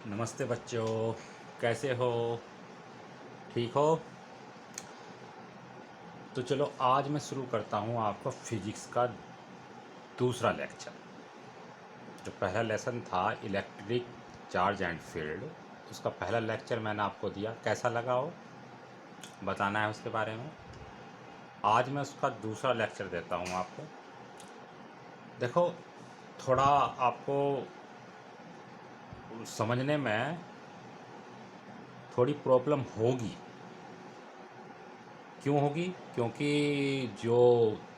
नमस्ते बच्चों, कैसे हो? ठीक हो? तो चलो आज मैं शुरू करता हूँ आपको फिजिक्स का दूसरा लेक्चर। जो पहला लेसन था इलेक्ट्रिक चार्ज एंड फील्ड, उसका पहला लेक्चर मैंने आपको दिया, कैसा लगा हो बताना है उसके बारे में। आज मैं उसका दूसरा लेक्चर देता हूँ आपको। देखो, थोड़ा आपको समझने में थोड़ी प्रॉब्लम होगी। क्यों होगी? क्योंकि जो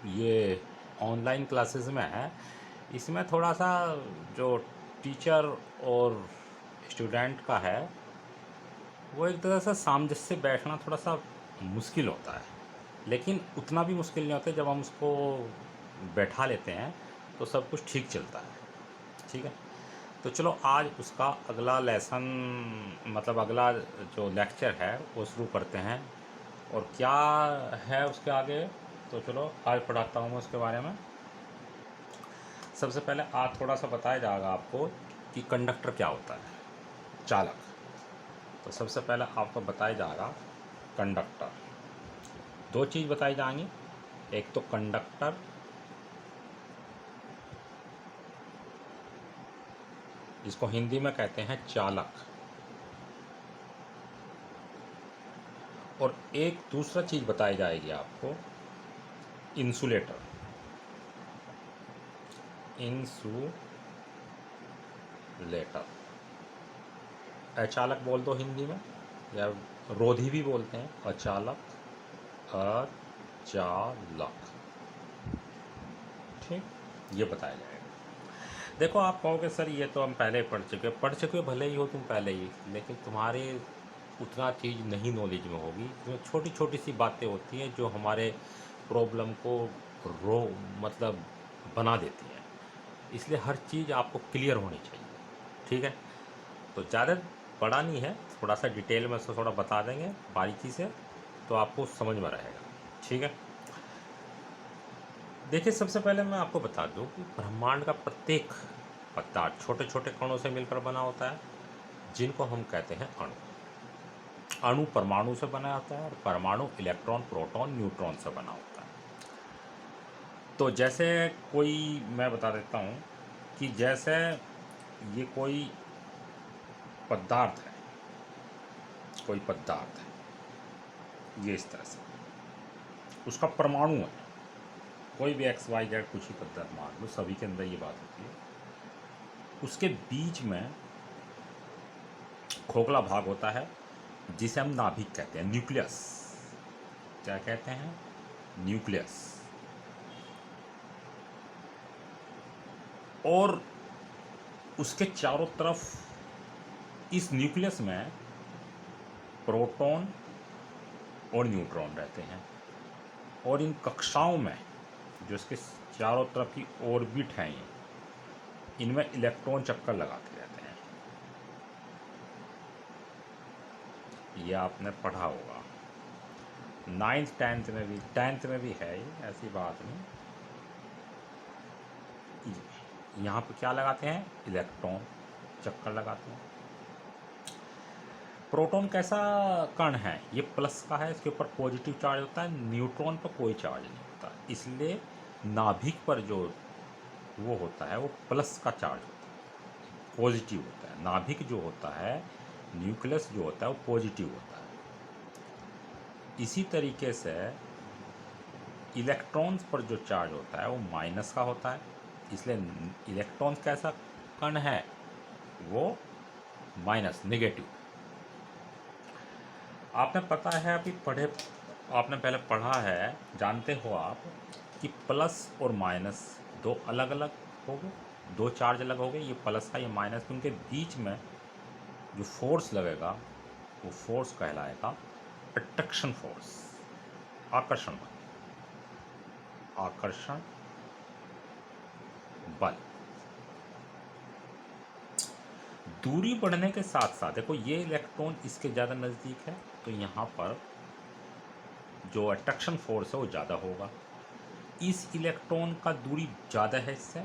ये ऑनलाइन क्लासेस में है, इसमें थोड़ा सा जो टीचर और स्टूडेंट का है, वो एक तरह से सामंजस्य बैठना थोड़ा सा मुश्किल होता है। लेकिन उतना भी मुश्किल नहीं होता जब हम उसको बैठा लेते हैं तो सब कुछ ठीक चलता है। ठीक है, तो चलो आज उसका अगला लेसन, मतलब अगला जो लेक्चर है वो शुरू करते हैं। और क्या है उसके आगे, तो चलो आज पढ़ाता हूँ मैं उसके बारे में। सबसे पहले आज थोड़ा सा बताया जाएगा आपको कि कंडक्टर क्या होता है, चालक। तो सबसे पहले आपको बताया जाएगा कंडक्टर। दो चीज़ बताई जाएंगी, एक तो कंडक्टर, जिसको हिंदी में कहते हैं चालक, और एक दूसरा चीज़ बताई जाएगी आपको, इंसुलेटर। इंसुलेटर, अचालक बोल दो हिंदी में, या रोधी भी बोलते हैं, अचालक, अचालक। ठीक, ये बताया जाएगा। देखो, आप कहोगे सर ये तो हम पहले पढ़ चुके हो, भले ही हो तुम पहले ही, लेकिन तुम्हारे उतना चीज़ नहीं नॉलेज में होगी। इसमें छोटी छोटी सी बातें होती हैं जो हमारे प्रॉब्लम को रो मतलब बना देती हैं। इसलिए हर चीज़ आपको क्लियर होनी चाहिए। ठीक है, तो ज़्यादा बड़ा नहीं है, थोड़ा सा डिटेल में से थोड़ा बता देंगे बारीकी से, तो आपको समझ में रहेगा। ठीक है, देखिए, सबसे पहले मैं आपको बता दूं कि ब्रह्मांड का प्रत्येक पदार्थ छोटे छोटे कणों से मिलकर बना होता है, जिनको हम कहते हैं अणु। अणु परमाणु से बना होता है और परमाणु इलेक्ट्रॉन, प्रोटॉन, न्यूट्रॉन से बना होता है। तो जैसे कोई, मैं बता देता हूँ कि जैसे ये कोई पदार्थ है, कोई पदार्थ है, ये इस तरह से उसका परमाणु है, कोई भी एक्स वाई जेड कुछ ही पदार्थ मान लो, सभी के अंदर ये बात होती है। उसके बीच में खोखला भाग होता है, जिसे हम नाभिक कहते हैं, न्यूक्लियस। क्या कहते हैं? न्यूक्लियस। और उसके चारों तरफ इस न्यूक्लियस में प्रोटॉन और न्यूट्रॉन रहते हैं। और इन कक्षाओं में, जो इसके चारों तरफ की ऑर्बिट हैं, इनमें इलेक्ट्रॉन चक्कर लगाते रहते हैं। ये आपने पढ़ा होगा, नाइन्थ टेंथ में भी, टेंथ में भी है ये, ऐसी बात नहीं। यहाँ पे क्या लगाते हैं? इलेक्ट्रॉन चक्कर लगाते हैं। प्रोटॉन कैसा कण है? ये प्लस का है, इसके ऊपर पॉजिटिव चार्ज होता है, न्यूट्रॉन पर कोई चार्ज नहीं होता, इसलिए नाभिक पर जो वो होता है वो प्लस का चार्ज होता है, पॉजिटिव होता है। नाभिक जो होता है, न्यूक्लियस जो होता है, वो पॉजिटिव होता है। इसी तरीके से इलेक्ट्रॉन्स पर जो चार्ज होता है वो माइनस का होता है, इसलिए इलेक्ट्रॉन्स कैसा कण है? वो माइनस, नेगेटिव। आपने पता है, अभी पढ़े, आपने पहले पढ़ा है, जानते हो आप कि प्लस और माइनस दो अलग अलग हो गए, दो चार्ज अलग हो गए, ये प्लस का, ये माइनस का। उनके बीच में जो फोर्स लगेगा वो फोर्स कहलाएगा अट्रैक्शन फोर्स, आकर्षण बल। आकर्षण बल। दूरी बढ़ने के साथ साथ, देखो ये इलेक्ट्रॉन इसके ज़्यादा नज़दीक है, तो यहाँ पर जो अट्रैक्शन फोर्स है वो ज़्यादा होगा। इस इलेक्ट्रॉन का दूरी ज़्यादा है इससे,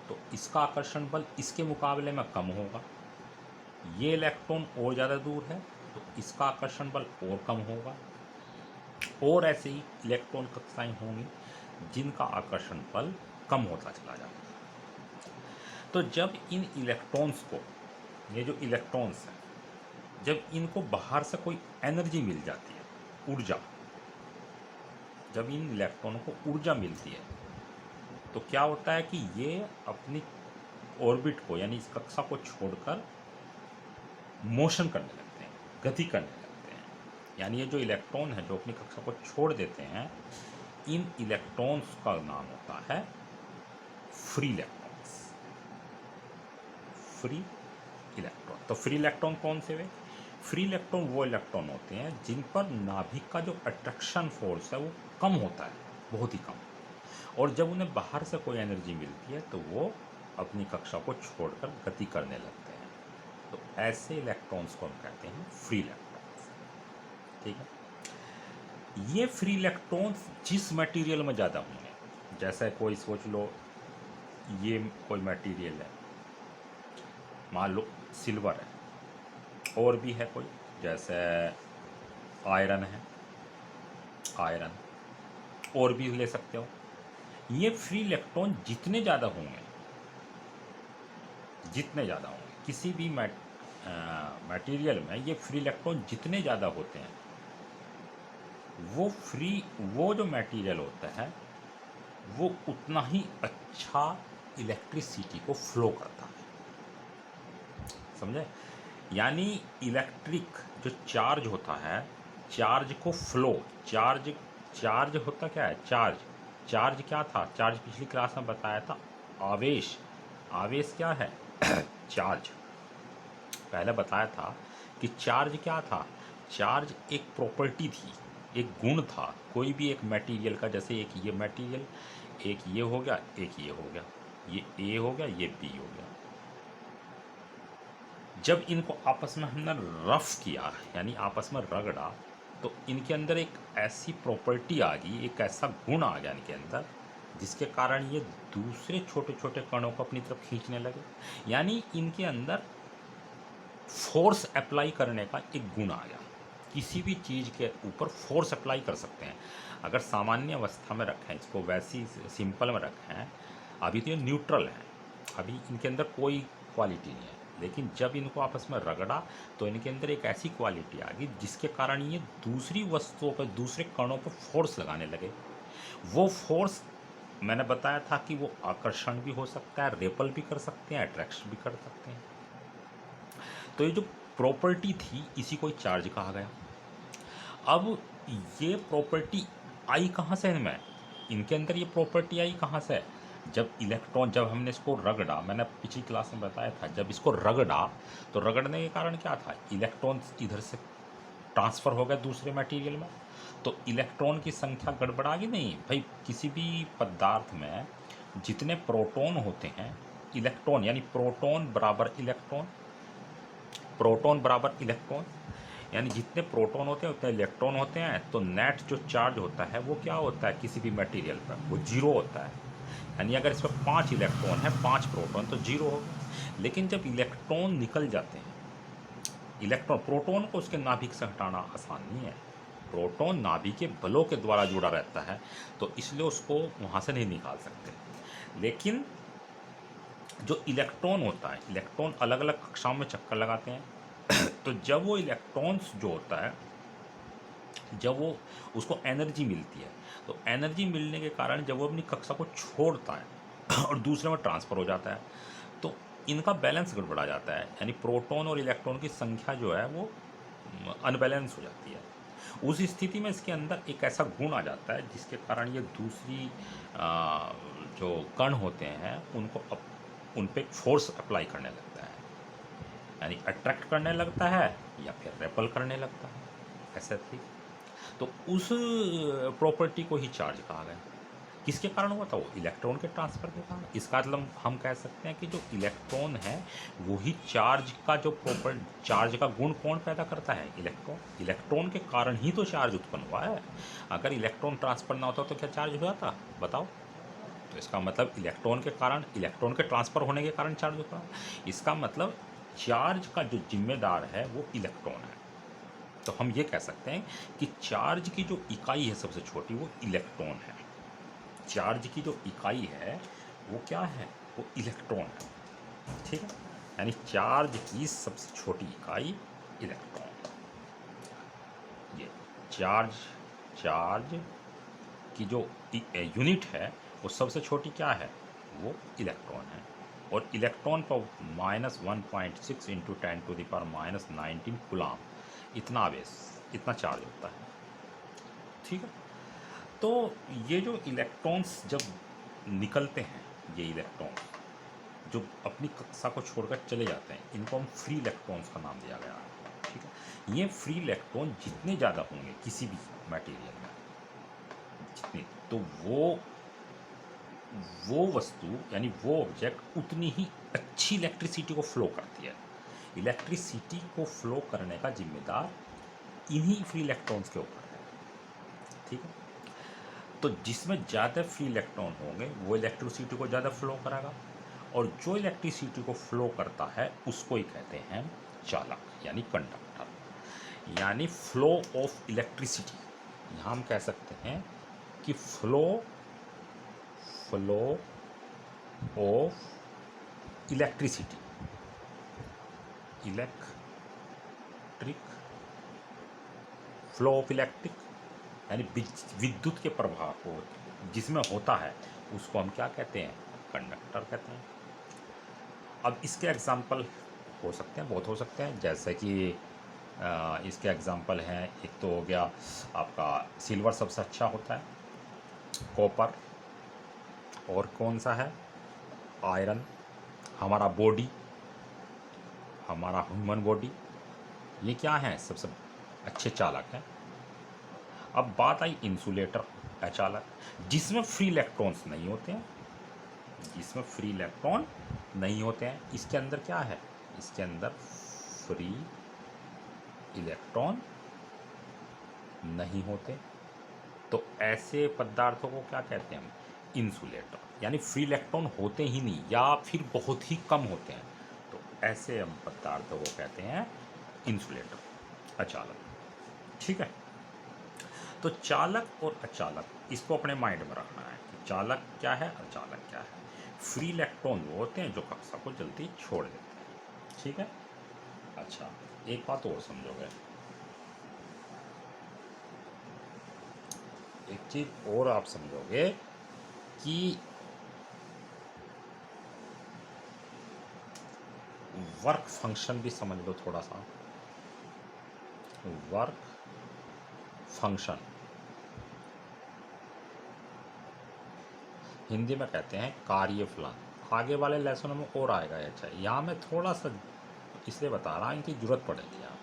तो इसका आकर्षण बल इसके मुकाबले में कम होगा। ये इलेक्ट्रॉन और ज़्यादा दूर है तो इसका आकर्षण बल और कम होगा, और ऐसे ही इलेक्ट्रॉन कक्षाएं होंगी जिनका आकर्षण बल कम होता चला जाएगा। तो जब इन इलेक्ट्रॉन्स को, ये जो इलेक्ट्रॉन्स हैं, जब इनको बाहर से कोई एनर्जी मिल जाती है, ऊर्जा, जब इन इलेक्ट्रॉनों को ऊर्जा मिलती है तो क्या होता है कि ये अपनी ऑर्बिट को यानी इस कक्षा को छोड़कर मोशन करने लगते हैं, गति करने लगते हैं। यानी ये जो इलेक्ट्रॉन है जो अपनी कक्षा को छोड़ देते हैं, इन इलेक्ट्रॉन्स का नाम होता है फ्री इलेक्ट्रॉन्स। Free electron. तो फ्री इलेक्ट्रॉन कौन से हुए? फ्री इलेक्ट्रॉन वो इलेक्ट्रॉन होते हैं जिन पर नाभिक का जो अट्रैक्शन फोर्स है वो कम होता है, बहुत ही कम, और जब उन्हें बाहर से कोई एनर्जी मिलती है तो वो अपनी कक्षा को छोड़कर गति करने लगते हैं। तो ऐसे इलेक्ट्रॉन्स को हम कहते हैं फ्री इलेक्ट्रॉन्स। ठीक है। ये फ्री इलेक्ट्रॉन्स जिस मटेरियल में ज़्यादा होंगे, जैसे कोई सोच लो ये कोई मटेरियल है, मान लो सिल्वर है, और भी है कोई, जैसे आयरन है, आयरन, और भी ले सकते हो। ये फ्री इलेक्ट्रॉन जितने ज़्यादा होंगे, किसी भी मटेरियल में ये फ्री इलेक्ट्रॉन जितने ज़्यादा होते हैं, वो जो मटेरियल होता है वो उतना ही अच्छा इलेक्ट्रिसिटी को फ्लो करता है। समझे? यानी इलेक्ट्रिक जो चार्ज होता है, चार्ज को फ्लो, चार्ज होता क्या है? चार्ज क्या था? चार्ज पिछली क्लास में बताया था, आवेश क्या है? चार्ज। पहले बताया था कि चार्ज क्या था? चार्ज एक प्रॉपर्टी थी, एक गुण था कोई भी एक मटेरियल का। जैसे एक ये मटेरियल, एक ये हो गया, एक ये हो गया, ये ए हो गया, ये बी हो गया। जब इनको आपस में हमने रफ किया, यानी आपस में रगड़ा, तो इनके अंदर एक ऐसी प्रॉपर्टी आ गई, एक ऐसा गुण आ गया इनके अंदर, जिसके कारण ये दूसरे छोटे छोटे कणों को अपनी तरफ खींचने लगे। यानी इनके अंदर फोर्स अप्लाई करने का एक गुण आ गया। किसी भी चीज़ के ऊपर फोर्स अप्लाई कर सकते हैं। अगर सामान्य अवस्था में रखें, इसको वैसी सिंपल में रखें, अभी तो ये न्यूट्रल है, अभी इनके अंदर कोई क्वालिटी नहीं है, लेकिन जब इनको आपस में रगड़ा तो इनके अंदर एक ऐसी क्वालिटी आ गई जिसके कारण ये दूसरी वस्तुओं पर, दूसरे कणों पर फोर्स लगाने लगे। वो फोर्स मैंने बताया था कि वो आकर्षण भी हो सकता है, रेपल भी कर सकते हैं, अट्रैक्शन भी कर सकते हैं। तो ये जो प्रॉपर्टी थी इसी को चार्ज कहा गया। अब ये प्रॉपर्टी आई कहाँ से? इनमें, इनके अंदर ये प्रॉपर्टी आई कहाँ से? जब हमने इसको रगड़ा, मैंने पिछली क्लास में बताया था, जब इसको रगड़ा तो रगड़ने के कारण क्या था? इलेक्ट्रॉन इधर से ट्रांसफ़र हो गया दूसरे मटेरियल में, तो इलेक्ट्रॉन की संख्या गड़बड़ा गई नहीं भाई। किसी भी पदार्थ में जितने प्रोटॉन होते हैं, इलेक्ट्रॉन यानी प्रोटॉन बराबर इलेक्ट्रॉन, यानी जितने प्रोटॉन होते हैं उतने इलेक्ट्रॉन होते हैं। तो नेट जो चार्ज होता है वो क्या होता है किसी भी मटेरियल पर? वो जीरो होता है। यानी अगर इस पर 5 इलेक्ट्रॉन है, 5 प्रोटॉन, तो जीरो होगा। लेकिन जब इलेक्ट्रॉन निकल जाते हैं, प्रोटॉन को उसके नाभिक से हटाना आसान नहीं है। प्रोटॉन नाभिक के बलों के द्वारा जुड़ा रहता है, तो इसलिए उसको वहाँ से नहीं निकाल सकते। लेकिन जो इलेक्ट्रॉन होता है, इलेक्ट्रॉन अलग अलग कक्षाओं में चक्कर लगाते हैं। तो जब वो इलेक्ट्रॉन्स जो होता है, जब वो उसको एनर्जी मिलती है, तो एनर्जी मिलने के कारण जब वो अपनी कक्षा को छोड़ता है और दूसरे में ट्रांसफ़र हो जाता है, तो इनका बैलेंस गड़बड़ा जाता है। यानी प्रोटॉन और इलेक्ट्रॉन की संख्या जो है वो अनबैलेंस हो जाती है। उस स्थिति में इसके अंदर एक ऐसा गुण आ जाता है जिसके कारण ये दूसरी जो कण होते हैं उनको उन पर फोर्स अप्लाई करने लगता है, यानी अट्रैक्ट करने लगता है या फिर रेपल करने लगता है, ऐसा थी। तो उस प्रॉपर्टी को ही चार्ज कहा गया। किसके कारण हुआ था? वो इलेक्ट्रॉन के ट्रांसफ़र के कारण। इसका मतलब हम कह सकते हैं कि जो इलेक्ट्रॉन है वही चार्ज का चार्ज का गुण कौन पैदा करता है? इलेक्ट्रॉन के कारण ही तो चार्ज उत्पन्न हुआ है। अगर इलेक्ट्रॉन ट्रांसफ़र ना होता तो क्या चार्ज हुआ था? बताओ। तो इसका मतलब इलेक्ट्रॉन के ट्रांसफ़र होने के कारण चार्ज होता है। इसका मतलब चार्ज का जो जिम्मेदार है वो इलेक्ट्रॉन है। तो हम ये कह सकते हैं कि चार्ज की जो इकाई है सबसे छोटी वो इलेक्ट्रॉन है। चार्ज की जो इकाई है वो क्या है, वो इलेक्ट्रॉन है। ठीक है, यानी चार्ज की सबसे छोटी इकाई इलेक्ट्रॉन। ये चार्ज चार्ज की जो यूनिट है वो सबसे छोटी क्या है, वो इलेक्ट्रॉन है। और इलेक्ट्रॉन पर -1.6 इंटू 10⁻⁻19 कूलाम इतना आवेश, इतना चार्ज होता है। ठीक है, तो ये जो इलेक्ट्रॉन्स जब निकलते हैं, ये इलेक्ट्रॉन जो अपनी कक्षा को छोड़कर चले जाते हैं, इनको हम फ्री इलेक्ट्रॉन्स का नाम दिया गया है। ठीक है, ये फ्री इलेक्ट्रॉन जितने ज़्यादा होंगे किसी भी मटेरियल में, जितने, तो वो वस्तु यानी वो ऑब्जेक्ट उतनी ही अच्छी इलेक्ट्रिसिटी को फ्लो करती है। इलेक्ट्रिसिटी को फ्लो करने का जिम्मेदार इन्हीं फ्री इलेक्ट्रॉन्स के ऊपर है। ठीक है, तो जिसमें ज़्यादा फ्री इलेक्ट्रॉन होंगे वो इलेक्ट्रिसिटी को ज़्यादा फ्लो कराएगा, और जो इलेक्ट्रिसिटी को फ्लो करता है उसको ही कहते हैं चालक यानी कंडक्टर। यानी फ्लो ऑफ इलेक्ट्रिसिटी, यहाँ हम कह सकते हैं कि flow of electricity, electric flow of electric यानी विद्युत के प्रवाह को जिसमें होता है उसको हम क्या कहते हैं, कंडक्टर कहते हैं। अब इसके एग्जाम्पल हो सकते हैं, बहुत हो सकते हैं, जैसे कि इसके एग्जाम्पल हैं, एक तो हो गया आपका सिल्वर सबसे अच्छा होता है, कॉपर, और कौन सा है, आयरन। हमारा बॉडी, हमारा ह्यूमन बॉडी, ये क्या है, सबसे अच्छे चालक हैं। अब बात आई इंसुलेटर, अचालक, जिसमें फ्री इलेक्ट्रॉन्स नहीं होते हैं, जिसमें फ्री इलेक्ट्रॉन नहीं होते हैं। इसके अंदर क्या है, इसके अंदर फ्री इलेक्ट्रॉन नहीं होते, तो ऐसे पदार्थों को क्या कहते हैं हम, इंसुलेटर। यानी फ्री इलेक्ट्रॉन होते ही नहीं या फिर बहुत ही कम होते हैं, तो ऐसे हम पदार्थों को कहते हैं इंसुलेटर, अचालक। ठीक है, तो चालक और अचालक इसको अपने माइंड में रखना है कि चालक क्या है, अचालक क्या है। फ्री इलेक्ट्रॉन वो होते हैं जो कक्षा को जल्दी छोड़ देते हैं। ठीक है, अच्छा एक बात और समझोगे, एक चीज और आप समझोगे कि वर्क फंक्शन भी समझ लो थोड़ा सा। वर्क फंक्शन हिंदी में कहते हैं कार्यफलन। आगे वाले लेसनों में और आएगा। अच्छा, यहाँ मैं थोड़ा सा इसलिए बता रहा हूँ, इनकी जरूरत पड़ेगी आप।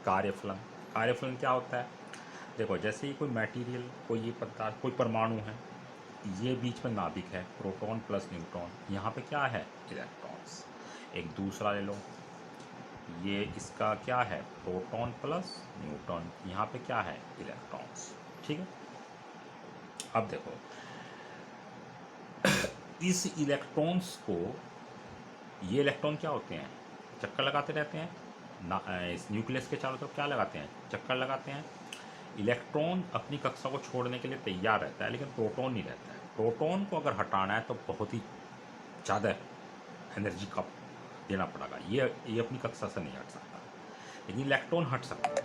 कार्यफलन, कार्यफलन क्या होता है, देखो जैसे ही कोई मटेरियल, कोई ये पदार्थ, कोई परमाणु है, ये बीच में नाभिक है, प्रोटॉन प्लस न्यूट्रॉन, यहाँ पे क्या है, इलेक्ट्रॉन्स। एक दूसरा ले लो, ये इसका क्या है, प्रोटॉन प्लस न्यूट्रॉन, यहाँ पे क्या है, इलेक्ट्रॉन्स। ठीक है, अब देखो इस इलेक्ट्रॉन्स को, ये इलेक्ट्रॉन क्या होते हैं, चक्कर लगाते रहते हैं ना, इस न्यूक्लियस के चारों तरफ क्या लगाते हैं, चक्कर लगाते हैं। इलेक्ट्रॉन अपनी कक्षा को छोड़ने के लिए तैयार रहता है, लेकिन प्रोटॉन नहीं रहता है। प्रोटॉन को अगर हटाना है तो बहुत ही ज़्यादा एनर्जी का देना पड़ेगा, ये अपनी कक्षा से नहीं हट सकता, लेकिन इलेक्ट्रॉन हट सकता है।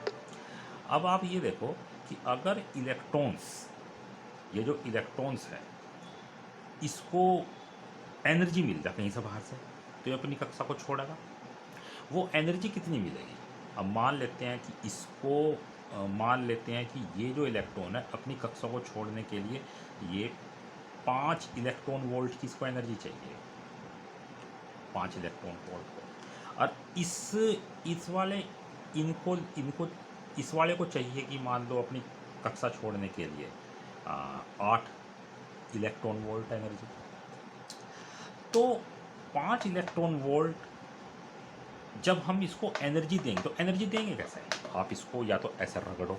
अब आप ये देखो कि अगर इलेक्ट्रॉन्स, ये जो इलेक्ट्रॉन्स है, इसको एनर्जी मिल जाए कहीं से बाहर से, तो ये अपनी कक्षा को छोड़ेगा। वो एनर्जी कितनी मिलेगी, अब मान लेते हैं कि इसको मान लेते हैं कि ये जो इलेक्ट्रॉन है अपनी कक्षा को छोड़ने के लिए ये 5 इलेक्ट्रॉन वोल्ट की इसको एनर्जी चाहिए, 5 इलेक्ट्रॉन वोल्ट को। और इस वाले इनको इनको इस वाले को चाहिए कि मान लो अपनी कक्षा छोड़ने के लिए 8 इलेक्ट्रॉन वोल्ट एनर्जी। तो 5 इलेक्ट्रॉन वोल्ट जब हम इसको एनर्जी देंगे, तो एनर्जी देंगे कैसे, आप इसको या तो ऐसे रगड़ो,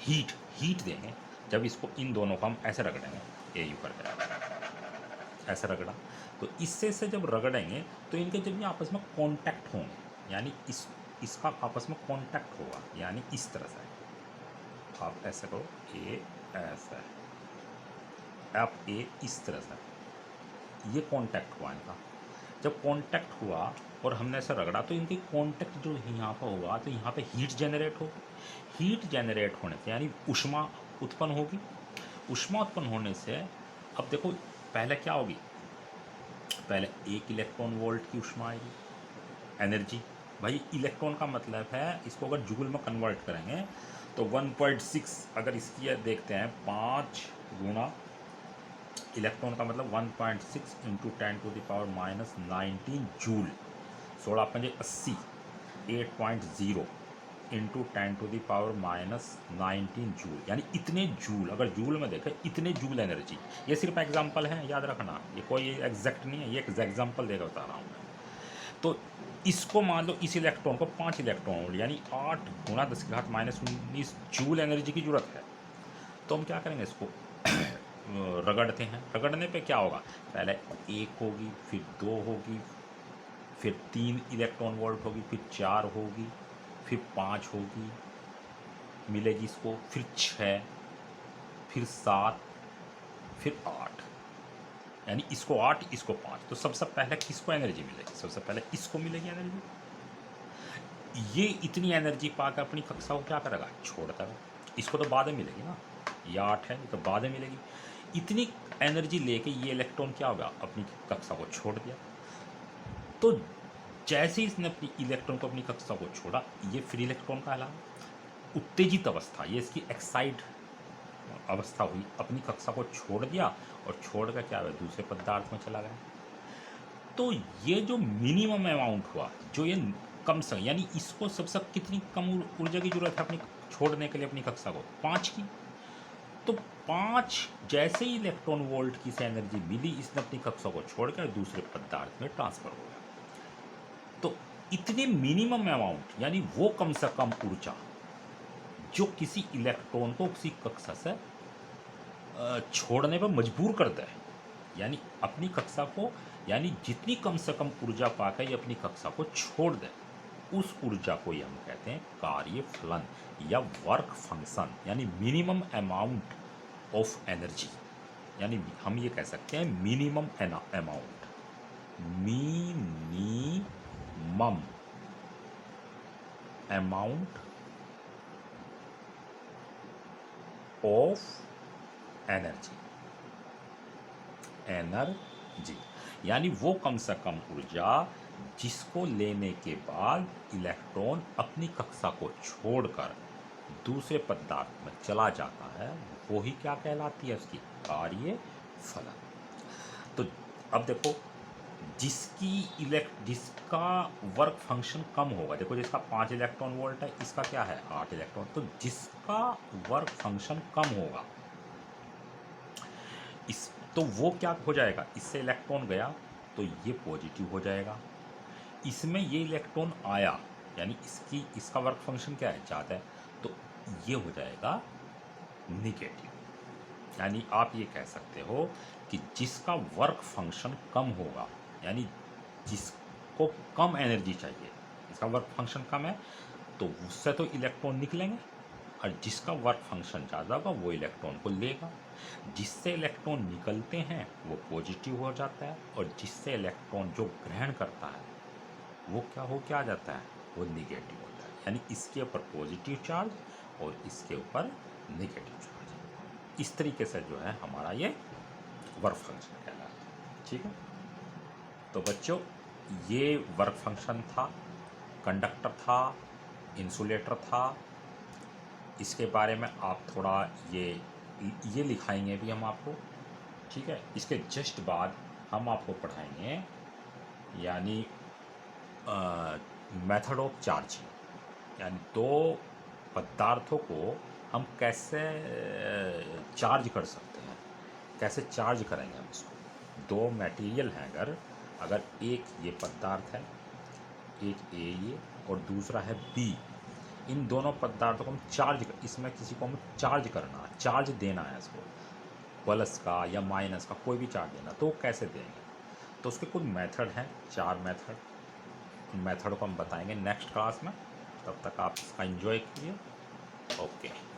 हीट देंगे। जब इसको इन दोनों को हम ऐसे रगड़ेंगे, ये यूँ करके ऐसे रगड़ा, तो इससे से जब रगड़ेंगे तो इनके जब ये आपस में कांटेक्ट होंगे, यानी इसका आपस में कांटेक्ट होगा, यानी इस तरह से आप ऐसे करो, ए ऐसा, आप ए इस तरह से, ये कांटेक्ट हुआ इनका। जब कांटेक्ट हुआ और हमने ऐसे रगड़ा तो इनके कांटेक्ट जो यहाँ पर होगा तो यहाँ पे हीट जनरेट होगी। हीट जनरेट होने से यानी ऊष्मा उत्पन्न होगी। ऊष्मा उत्पन्न होने से अब देखो पहले क्या होगी, पहले 1 इलेक्ट्रॉन वोल्ट की ऊष्मा आएगी, एनर्जी। भाई इलेक्ट्रॉन का मतलब है, इसको अगर जूल में कन्वर्ट करेंगे तो 1.6, अगर इसकी देखते हैं 5 गुना इलेक्ट्रॉन का मतलब 1.6 इंटू 10⁻⁻19 जूल, 16×5 80, 8.0 इंटू 10⁻⁻19 जूल, यानी इतने जूल। अगर जूल में देखें इतने जूल एनर्जी। ये सिर्फ एग्जांपल है, याद रखना, ये कोई एग्जैक्ट नहीं है, ये एक एग्जांपल देकर बता रहा हूँ मैं। तो इसको मान लो, इस इलेक्ट्रॉन को 5 इलेक्ट्रॉन यानी 8 गुना 10⁻⁻19 जूल एनर्जी की जरूरत है। तो हम क्या करेंगे, इसको रगड़ते हैं। रगड़ने पे क्या होगा, पहले 1 होगी, फिर 2 होगी, फिर 3 इलेक्ट्रॉन वोल्ट होगी, फिर 4 होगी, फिर 5 होगी मिलेगी इसको, फिर 6, फिर 7, फिर 8, यानी इसको 8, इसको 5। तो सबसे पहले किसको एनर्जी मिलेगी, सबसे पहले इसको मिलेगी एनर्जी। ये इतनी एनर्जी पाकर अपनी कक्षा को क्या करेगा, छोड़ देगा। इसको तो बाद में मिलेगी ना, ये 8 है, ये तो बाद में मिलेगी। इतनी एनर्जी लेके ये इलेक्ट्रॉन क्या होगा, अपनी कक्षा को छोड़ दिया। तो जैसे इसने अपनी इलेक्ट्रॉन को अपनी कक्षा को छोड़ा, ये फ्री इलेक्ट्रॉन का कहलावा। उत्तेजित अवस्था, ये इसकी एक्साइट अवस्था हुई, अपनी कक्षा को छोड़ दिया और छोड़ कर क्या हुआ, दूसरे पदार्थ में चला गया। तो ये जो मिनिमम अमाउंट हुआ, जो ये कम से, यानी इसको सबसे कितनी कम ऊर्जा की जरूरत है अपनी छोड़ने के लिए अपनी कक्षा को, 5 की। तो 5 जैसे ही इलेक्ट्रॉन वोल्ट की से एनर्जी मिली, इसने अपनी कक्षा को छोड़कर दूसरे पदार्थ में ट्रांसफर हो गया। तो इतने मिनिमम अमाउंट, यानी वो कम से कम ऊर्जा जो किसी इलेक्ट्रॉन को किसी कक्षा से छोड़ने पर मजबूर करता है, यानी अपनी कक्षा को, यानी जितनी कम से कम ऊर्जा पाकर ये अपनी कक्षा को छोड़ दे, उस ऊर्जा को ही हम कहते हैं कार्य फलन या वर्क फंक्शन, यानी मिनिमम अमाउंट ऑफ एनर्जी। यानी हम ये कह सकते हैं minimum amount, minimum amount of energy, यानी वो कम से कम ऊर्जा जिसको लेने के बाद इलेक्ट्रॉन अपनी कक्षा को छोड़कर दूसरे पदार्थ में चला जाता है, वो ही क्या कहलाती है, उसकी कार्य फलन। तो अब देखो, जिसका वर्क फंक्शन कम होगा, देखो जिसका 5 इलेक्ट्रॉन वोल्ट है, इसका क्या है 8 इलेक्ट्रॉन, तो जिसका वर्क फंक्शन कम होगा तो वो क्या हो जाएगा, इससे इलेक्ट्रॉन गया तो ये पॉजिटिव हो जाएगा, इसमें ये इलेक्ट्रॉन आया, यानी इसका वर्क फंक्शन क्या है, ज़्यादा है, तो ये हो जाएगा निगेटिव। यानी आप ये कह सकते हो कि जिसका वर्क फंक्शन कम होगा, यानी जिसको कम एनर्जी चाहिए, इसका वर्क फंक्शन कम है, तो उससे तो इलेक्ट्रॉन निकलेंगे, और जिसका वर्क फंक्शन ज़्यादा होगा वो इलेक्ट्रॉन को लेगा। जिससे इलेक्ट्रॉन निकलते हैं वो पॉजिटिव हो जाता है, और जिससे इलेक्ट्रॉन जो ग्रहण करता है वो क्या आ जाता है, वो निगेटिव होता है। यानी इसके ऊपर पॉजिटिव चार्ज और इसके ऊपर निगेटिव चार्ज। इस तरीके से जो है हमारा ये वर्क फंक्शन कहलाता है। ठीक है, तो बच्चों ये वर्क फंक्शन था, कंडक्टर था, इंसुलेटर था। इसके बारे में आप थोड़ा ये लिखाएंगे भी हम आपको, ठीक है। इसके जस्ट बाद हम आपको पढ़ाएंगे यानी मेथड ऑफ चार्जिंग, यानी 2 पदार्थों को हम कैसे चार्ज कर सकते हैं, कैसे चार्ज करेंगे हम इसको। 2 मटेरियल हैं, अगर एक ये पदार्थ है, एक ए ये और दूसरा है बी, इन दोनों पदार्थों को हम इसमें किसी को हम चार्ज करना, चार्ज देना है इसको, प्लस का या माइनस का कोई भी चार्ज देना, तो कैसे देंगे। तो उसके कुछ मेथड हैं, 4 मेथड। उन मेथड को हम बताएंगे नेक्स्ट क्लास में। तब तक आप इसका एंजॉय कीजिए। ओके।